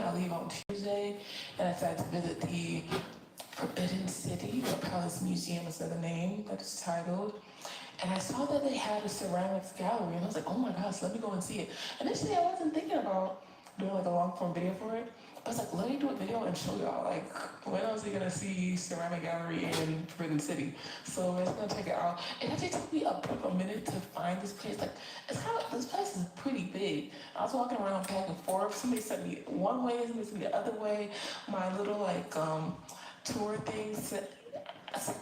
I leave on Tuesday, and I decided to visit the Forbidden City, the Palace Museum is the name that it's titled. And I saw that they had a ceramics gallery, and I was like, oh my gosh, let me go and see it. Initially, I wasn't thinking about doing like a long form video for it. But I was like, let me do a video and show y'all, like, when else are you gonna see ceramic gallery in Forbidden City? So we're just gonna check it out. It actually took me a bit of a minute to find this place. Like, it's kind of, this place is pretty big. I was walking around back and forth. Somebody sent me one way, somebody sent me the other way. My little, like, tour thing sent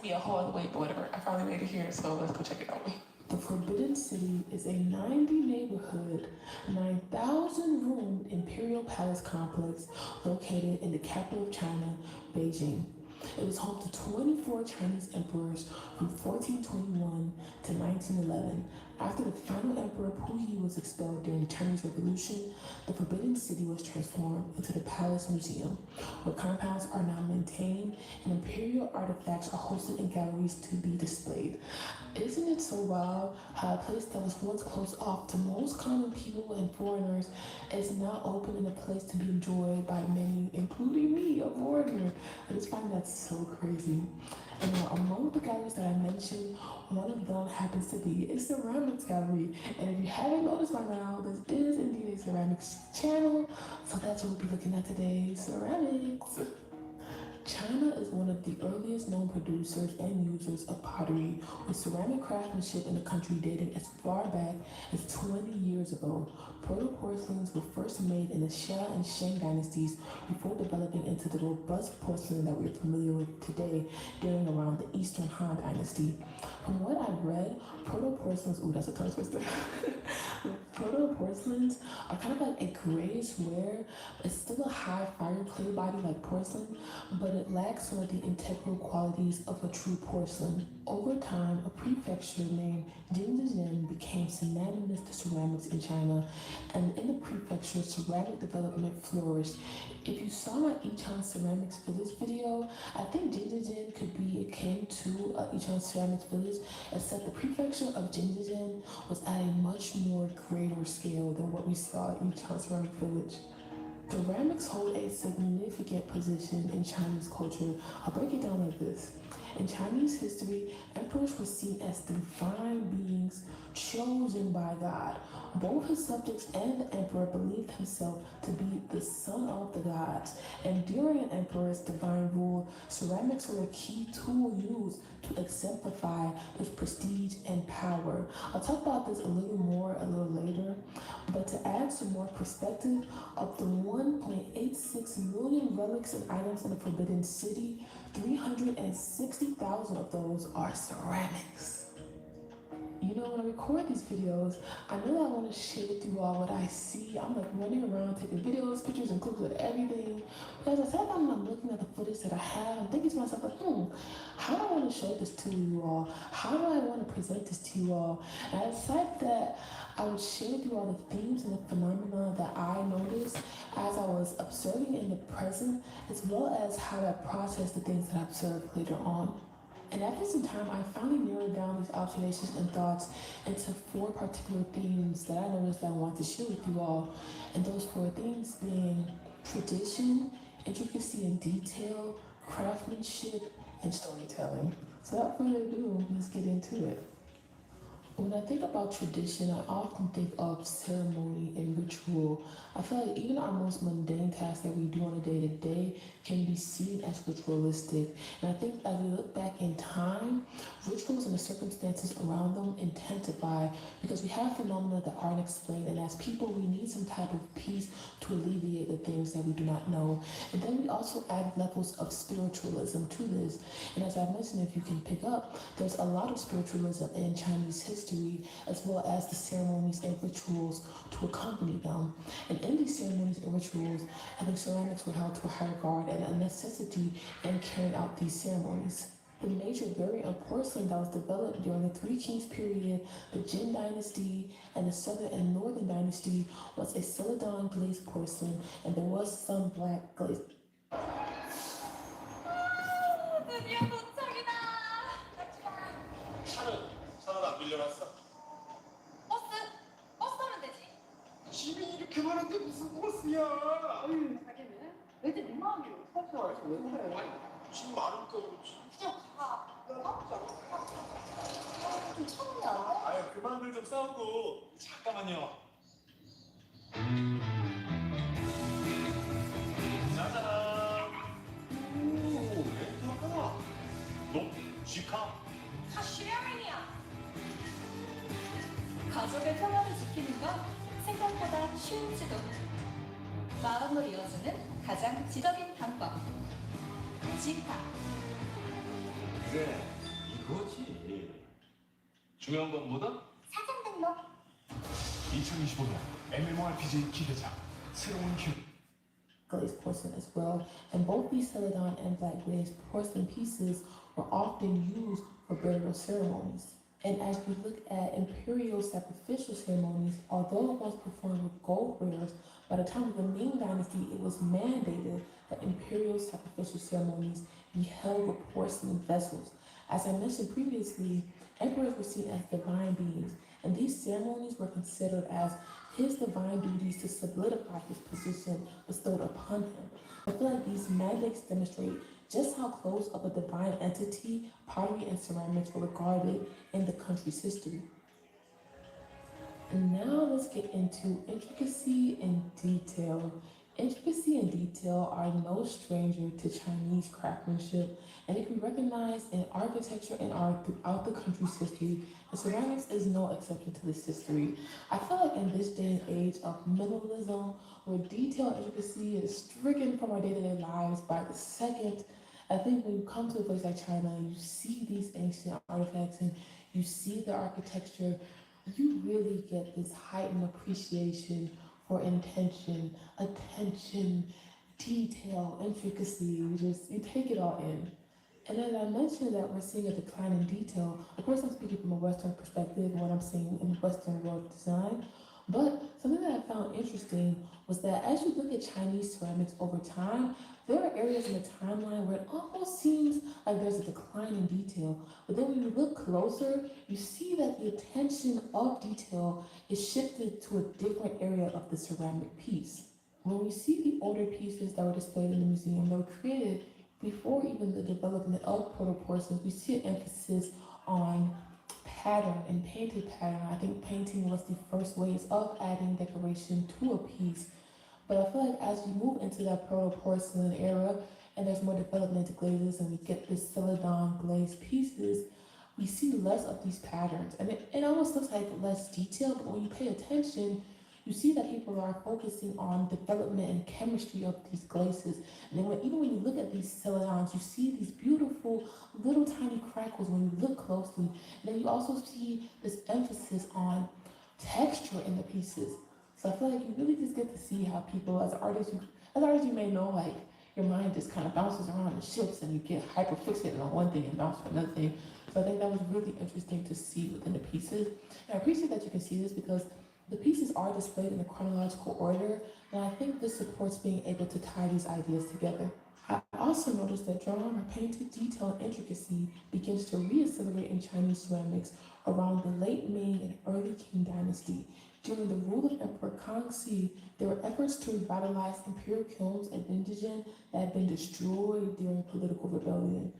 me a whole other way, but whatever. I finally made it here, so let's go check it out. The Forbidden City is a 90-neighborhood, 9,000-room imperial palace complex located in the capital of China, Beijing. It was home to 24 Chinese emperors from 1421 to 1911. After the final emperor Puyi was expelled during the Chinese Revolution, the Forbidden City was transformed into the Palace Museum, where compounds are now maintained and imperial artifacts are hosted in galleries to be displayed. Isn't it so wild how a place that was once closed off to most common people and foreigners is now open in a place to be enjoyed by many, including me, a foreigner? I just find that so crazy. And now, among the galleries that I mentioned, one of them happens to be a ceramics gallery. And if you haven't noticed by now, this is indeed a ceramics channel. So that's what we'll be looking at today, ceramics. China is one of the earliest known producers and users of pottery, with ceramic craftsmanship in the country dating as far back as 20 years ago. Proto-porcelains were first made in the Xia and Shang dynasties before developing into the robust porcelain that we're familiar with today during around the Eastern Han dynasty. From what I've read, proto-porcelains, ooh, that's a tongue twister. Proto-porcelains are kind of like a grayish ware. It's still a high fire clay body like porcelain, but it lacks some of the integral qualities of a true porcelain. Over time, a prefecture named Jingzhen became synonymous to ceramics in China, and in the prefecture, ceramic development flourished. If you saw my Yichang Ceramics Village video, I think Jingzhen could be akin to Yichang Ceramics Village, except the prefecture of Jingzhen was at a much more greater scale than what we saw in Yichang Ceramic Village. Ceramics hold a significant position in Chinese culture. I'll break it down like this. In Chinese history, emperors were seen as divine beings chosen by God. Both his subjects and the emperor believed himself to be the son of the gods. And during an emperor's divine rule, ceramics were a key tool used to exemplify his prestige and power. I'll talk about this a little more a little later, but to add some more perspective, of the 1.86 million relics and items in the Forbidden City, 360,000 of those are ceramics. You know, when I record these videos, I know that I want to share with you all what I see. I'm like running around taking videos, pictures, and clips of everything. But as I said, I'm looking at the footage that I have. I'm thinking to myself, like, how do I want to show this to you all? How do I want to present this to you all? And I decided that I would share with you all the themes and the phenomena that I noticed as I was observing in the present, as well as how I process the things that I observed later on. And after some time, I finally narrowed down these observations and thoughts into 4 particular themes that I noticed that I want to share with you all. And those 4 themes being tradition, intricacy and detail, craftsmanship, and storytelling. So without further ado, let's get into it. When I think about tradition, I often think of ceremony and ritual. I feel like even our most mundane tasks that we do on a day-to-day can be seen as ritualistic. And I think as we look back in time, rituals and the circumstances around them intensify because we have phenomena that aren't explained, and as people, we need some type of peace to alleviate the things that we do not know. And then we also add levels of spiritualism to this. And as I mentioned, if you can pick up, there's a lot of spiritualism in Chinese history, as well as the ceremonies and rituals to accompany them. And in these ceremonies and rituals, I think ceramics were held to a higher regard and a necessity in carrying out these ceremonies. The major variant of porcelain that was developed during the Three Kings period, the Jin Dynasty, and the Southern and Northern Dynasty was a celadon glazed porcelain, and there was some black glaze. 드디어 도착이다. 차는 안 빌려놨어? 버스 타면 되지. 집이 이렇게 많은데 무슨 버스야? 가게는 왜 그래? 지금 많으니까 그렇지. 그냥 가. 왜 나쁘지 않아? 좀 참으면 안 돼? 아유 그만들 좀 싸우고. 잠깐만요. 짜잔. 오 렌터카. 너 G카? 다 쉐어링이야. 가족의 평화를 지키는 건 생각보다 쉬운지도. 마음을 이어주는 가장 지적인 방법. 지카. 그래 이거지. 중요한 건 뭐다? 사전 등록. 2025년 MMORPG 기대작 새로운 큐. glaze porcelain as well, and both these celadon and black glaze porcelain pieces were often used for burial ceremonies. And as we look at imperial sacrificial ceremonies, although it was performed with gold wares, by the time of the Ming Dynasty, it was mandated that imperial sacrificial ceremonies be held with porcelain vessels. As I mentioned previously, emperors were seen as divine beings, and these ceremonies were considered as his divine duties to solidify his position bestowed upon him. I feel like these mandates demonstrate just how close of a divine entity pottery and ceramics were regarded in the country's history. And now let's get into intricacy and detail. Intricacy and detail are no stranger to Chinese craftsmanship, and it can be recognized in architecture and art throughout the country's history, and ceramics is no exception to this history. I feel like in this day and age of minimalism, where detail and intricacy is stricken from our day-to-day lives by the second, I think when you come to a place like China, you see these ancient artifacts and you see the architecture, you really get this heightened appreciation for intention, attention, detail, intricacy. You take it all in. And as I mentioned that we're seeing a decline in detail, of course I'm speaking from a Western perspective, what I'm seeing in Western world design. But something that I found interesting was that as you look at Chinese ceramics over time, there are areas in the timeline where it almost seems like there's a decline in detail. But then when you look closer, you see that the attention of detail is shifted to a different area of the ceramic piece. When we see the older pieces that were displayed in the museum that were created before even the development of proto-porcelains, we see an emphasis on pattern and painted pattern. I think painting was the first ways of adding decoration to a piece. But I feel like as we move into that proto-porcelain era and there's more development into glazes and we get this celadon glazed pieces, we see less of these patterns. And it almost looks like less detail, but when you pay attention, you see that people are focusing on development and chemistry of these glazes. And then even when you look at these celadons, you see these beautiful little tiny crackles when you look closely. And then you also see this emphasis on texture in the pieces. So I feel like you really just get to see how people, as artists, you may know, like your mind just kind of bounces around and shifts, and you get hyper fixated on one thing and bounce to another thing. So I think that was really interesting to see within the pieces. And I appreciate that you can see this because the pieces are displayed in a chronological order, and I think this supports being able to tie these ideas together. I also noticed that drawn or painted detail and intricacy begins to reaccelerate in Chinese ceramics around the late Ming and early Qing dynasty. During the rule of Emperor Kangxi, there were efforts to revitalize imperial kilns at Bindigen that had been destroyed during political rebellion.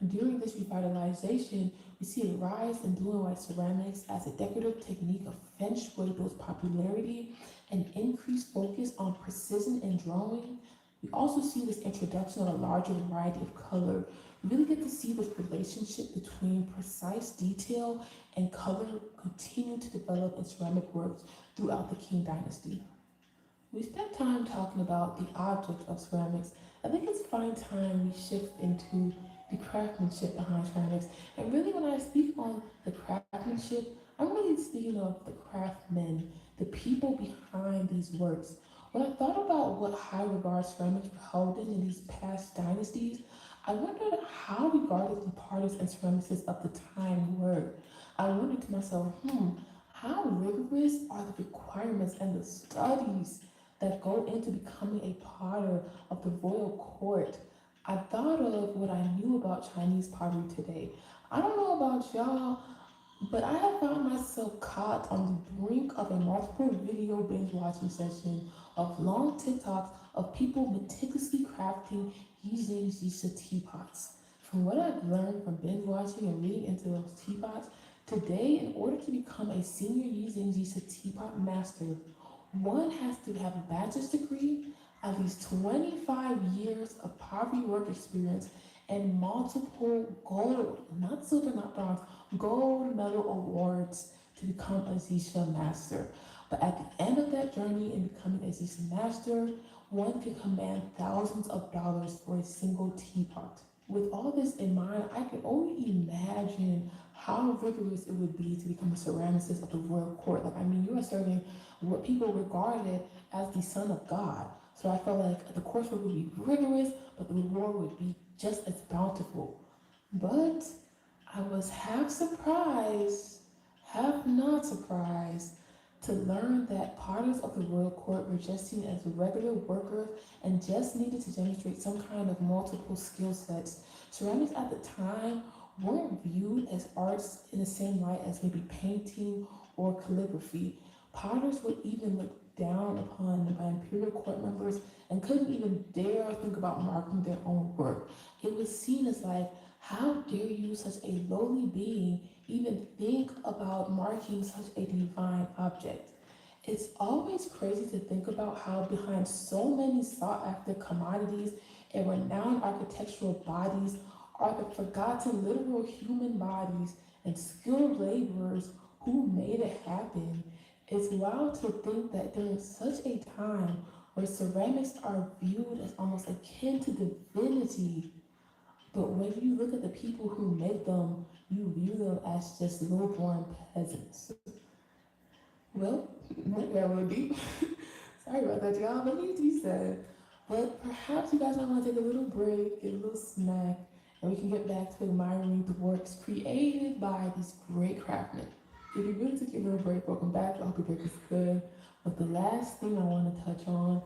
During this revitalization, we see a rise in blue and white ceramics as a decorative technique of feng shui builds popularity and increased focus on precision in drawing. We also see this introduction of a larger variety of color. We really get to see this relationship between precise detail and color continue to develop in ceramic works throughout the Qing dynasty. We spent time talking about the object of ceramics. I think it's fine time we shift into the craftsmanship behind ceramics. And really when I speak on the craftsmanship, I'm really speaking of the craftsmen, the people behind these works. When I thought about what high regard ceramics were held in these past dynasties, I wondered how regarded the artists and ceramicists of the time were. I wondered to myself, how rigorous are the requirements and the studies that go into becoming a potter of the royal court? I thought of what I knew about Chinese pottery today. I don't know about y'all, But I have found myself caught on the brink of a multiple video binge watching session of long TikToks of people meticulously crafting using these teapots. From what I've learned from binge watching and reading into those teapots, today, in order to become a senior using these teapot master, one has to have a bachelor's degree, at least 25 years of poverty work experience, and multiple gold, not silver, not bronze, gold medal awards to become a Zisha master. But at the end of that journey in becoming a Zisha master, one can command thousands of dollars for a single teapot. With all this in mind, I can only imagine how rigorous it would be to become a ceramicist of the royal court. Like, I mean, you are serving what people regarded as the son of God. So I felt like the coursework would be rigorous, but the reward would be just as bountiful. But I was half surprised, half not surprised, to learn that potters of the royal court were just seen as regular workers and just needed to demonstrate some kind of multiple skill sets. Ceramics at the time weren't viewed as arts in the same light as maybe painting or calligraphy. Potters were even looked down upon by imperial court members and couldn't even dare think about marking their own work. It was seen as like, how dare you, such a lowly being, even think about marking such a divine object? It's always crazy to think about how behind so many sought after commodities and renowned architectural bodies are the forgotten literal human bodies and skilled laborers who made it happen. It's wild to think that during such a time where ceramics are viewed as almost akin to divinity, but when you look at the people who make them, you view them as just low-born peasants. Well, that got a little deep. Sorry about that, y'all, but it needs to be said. But perhaps you guys might want to take a little break, get a little snack, and we can get back to admiring the works created by these great craftsmen. If you really took your little break, welcome back. I hope your break is good. But the last thing I want to touch on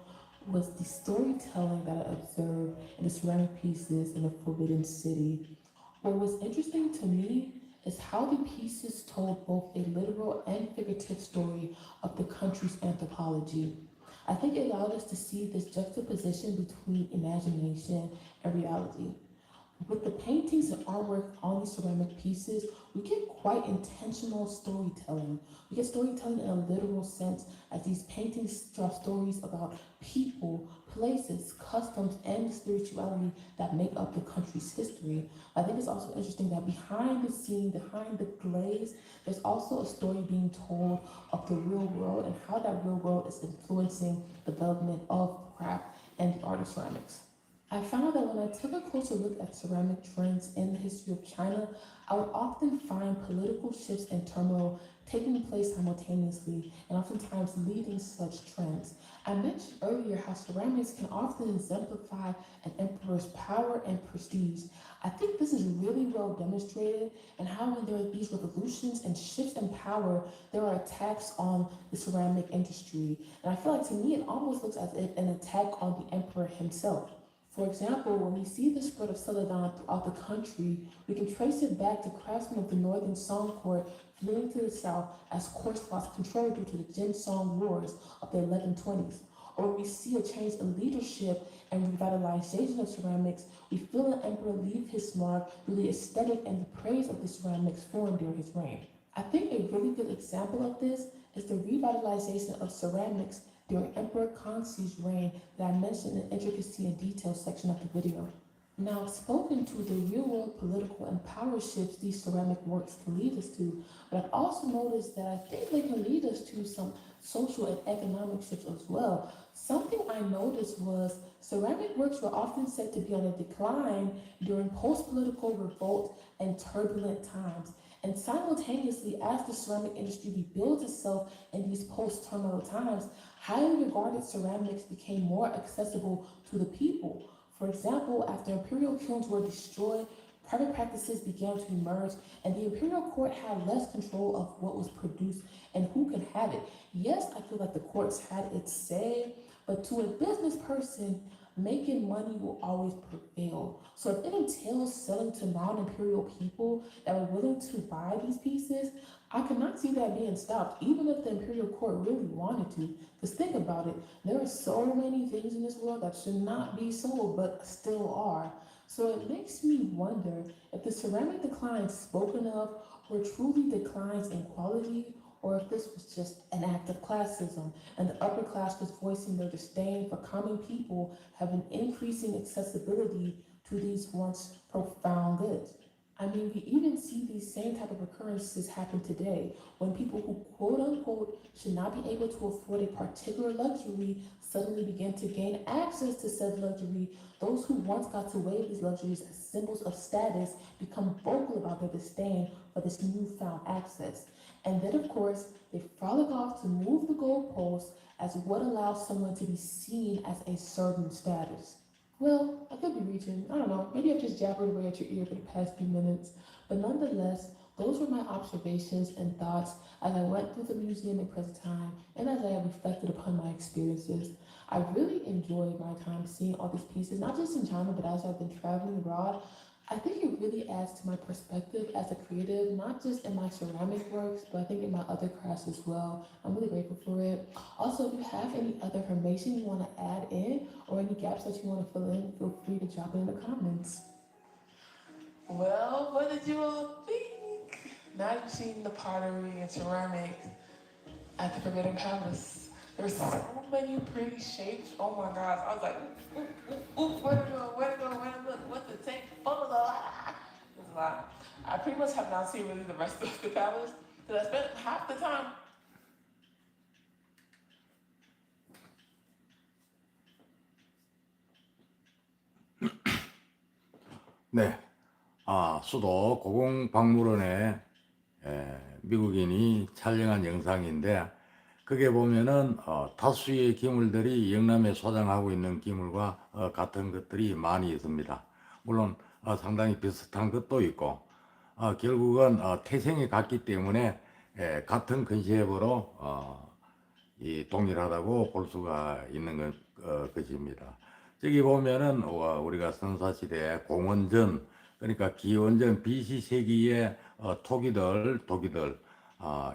was the storytelling that I observed in the ceramic pieces in the Forbidden City. What was interesting to me is how the pieces told both a literal and figurative story of the country's anthropology. I think it allowed us to see this juxtaposition between imagination and reality. With the paintings and artwork on these ceramic pieces, we get quite intentional storytelling. We get storytelling in a literal sense as these paintings tell stories about people, places, customs, and the spirituality that make up the country's history. I think it's also interesting that behind the scene, behind the glaze, there's also a story being told of the real world and how that real world is influencing the development of craft and the art of ceramics. I found that when I took a closer look at ceramic trends in the history of China, I would often find political shifts and turmoil taking place simultaneously and oftentimes leading such trends. I mentioned earlier how ceramics can often exemplify an emperor's power and prestige. I think this is really well demonstrated in how when there are these revolutions and shifts in power, there are attacks on the ceramic industry. And I feel like to me it almost looks as if an attack on the emperor himself. For example, when we see the spread of celadon throughout the country, we can trace it back to craftsmen of the northern Song court fleeing to the south as courts lost control due to the Jin Song Wars of the 1120s. Or when we see a change in leadership and revitalization of ceramics, we feel an emperor leave his mark through the aesthetic and the praise of the ceramics formed during his reign. I think a really good example of this is the revitalization of ceramics during Emperor Kangxi's reign that I mentioned in the intricacy and detail section of the video. Now, I've spoken to the real-world political and power shifts these ceramic works can lead us to, but I've also noticed that I think they can lead us to some social and economic shifts as well. Something I noticed was ceramic works were often said to be on a decline during post-political revolt and turbulent times. And simultaneously, as the ceramic industry rebuilds itself in these post-terminal times, highly regarded ceramics became more accessible to the people. For example, after imperial kilns were destroyed, private practices began to emerge, and the imperial court had less control of what was produced and who could have it. Yes, I feel like the courts had its say, but to a business person, making money will always prevail. So if it entails selling to non-imperial people that are willing to buy these pieces, I cannot see that being stopped, even if the imperial court really wanted to. Because think about it, there are so many things in this world that should not be sold, but still are. So it makes me wonder if the ceramic decline spoken of were truly declines in quality, or if this was just an act of classism and the upper class was voicing their disdain for common people having increasing accessibility to these once profound goods. I mean, we even see these same type of occurrences happen today when people who quote unquote should not be able to afford a particular luxury suddenly begin to gain access to said luxury. Those who once got to wave these luxuries as symbols of status become vocal about their disdain for this newfound access. And then, of course, they frolic off to move the goalposts as what allows someone to be seen as a certain status. Well, I could be reaching. I don't know. Maybe I've just jabbered away at your ear for the past few minutes. But nonetheless, those were my observations and thoughts as I went through the museum in present time and as I have reflected upon my experiences. I really enjoyed my time seeing all these pieces, not just in China, but as I've been traveling abroad. I think it really adds to my perspective as a creative, not just in my ceramic works, but I think in my other crafts as well. I'm really grateful for it. Also, if you have any other information you want to add in or any gaps that you want to fill in, feel free to drop it in the comments. Well, what did you all think? Now you've seen the pottery and ceramic at the Forbidden Palace. There's so many pretty shapes. Oh my gosh. I was like, ooh, where to go, where to go, where to look, what to take photos of. There's a lot. I pretty much have not seen really the rest of the palace because I spent half the time. 네, 수도 고궁박물원에 미국인이 촬영한 영상인데 그게 보면은 다수의 기물들이 영남에 소장하고 있는 기물과 같은 것들이 많이 있습니다. 물론 상당히 비슷한 것도 있고 결국은 태생이 같기 때문에 같은 컨셉으로 이 동일하다고 볼 수가 있는 것입니다. 저기 보면은 우리가 선사시대 공원전, 그러니까 기원전 BC 세기의 토기들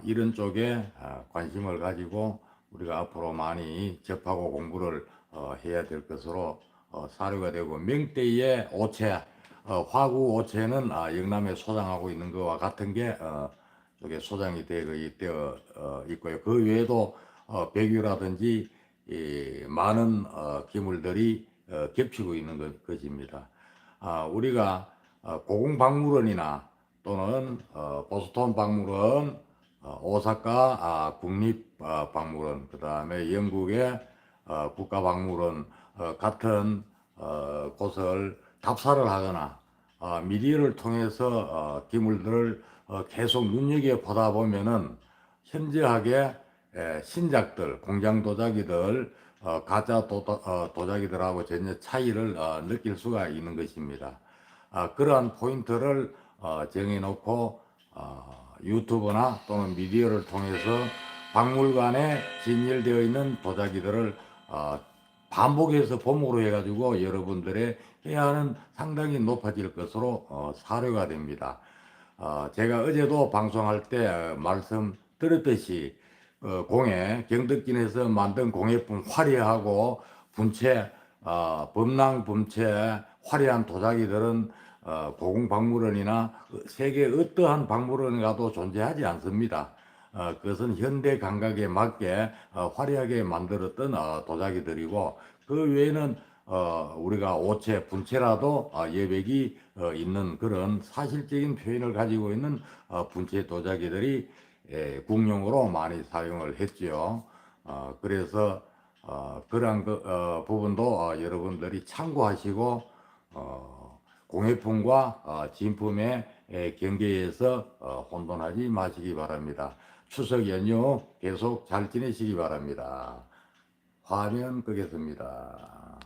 이런 쪽에 관심을 가지고 우리가 앞으로 많이 접하고 공부를 해야 될 것으로 사료가 되고, 명대의 오체, 화구 오체는 영남에 소장하고 있는 것과 같은 게 저게 소장이 되어 있고요. 그 외에도 백유라든지 많은 기물들이 겹치고 있는 것입니다. 우리가 고궁박물원이나 또는 보스턴 박물원, 오사카 국립박물원, 그 다음에 영국의 국가박물원 같은 곳을 답사를 하거나 미디어를 통해서 기물들을 계속 눈여겨보다 보면은 현저하게 신작들, 공장 도자기들, 가짜 도자기들하고 전혀 차이를 느낄 수가 있는 것입니다. 그러한 포인트를 정해놓고 유튜브나 또는 미디어를 통해서 박물관에 진열되어 있는 도자기들을 반복해서 봄으로 해가지고 여러분들의 해안은 상당히 높아질 것으로 사료가 됩니다. 제가 어제도 방송할 때 말씀드렸듯이 경덕진에서 만든 공예품 화려하고 분체, 범랑 분체 화려한 도자기들은 고궁박물원이나 세계 어떠한 박물원에 가도 존재하지 않습니다. 그것은 현대 감각에 맞게 화려하게 만들었던 도자기들이고, 그 외에는 우리가 오체, 분체라도 여백이 있는 그런 사실적인 표현을 가지고 있는 분체 도자기들이 국용으로 많이 사용을 했죠. 그래서 그러한 부분도 여러분들이 참고하시고 공예품과 진품의 경계에서 혼돈하지 마시기 바랍니다. 추석 연휴 계속 잘 지내시기 바랍니다. 화면 끄겠습니다.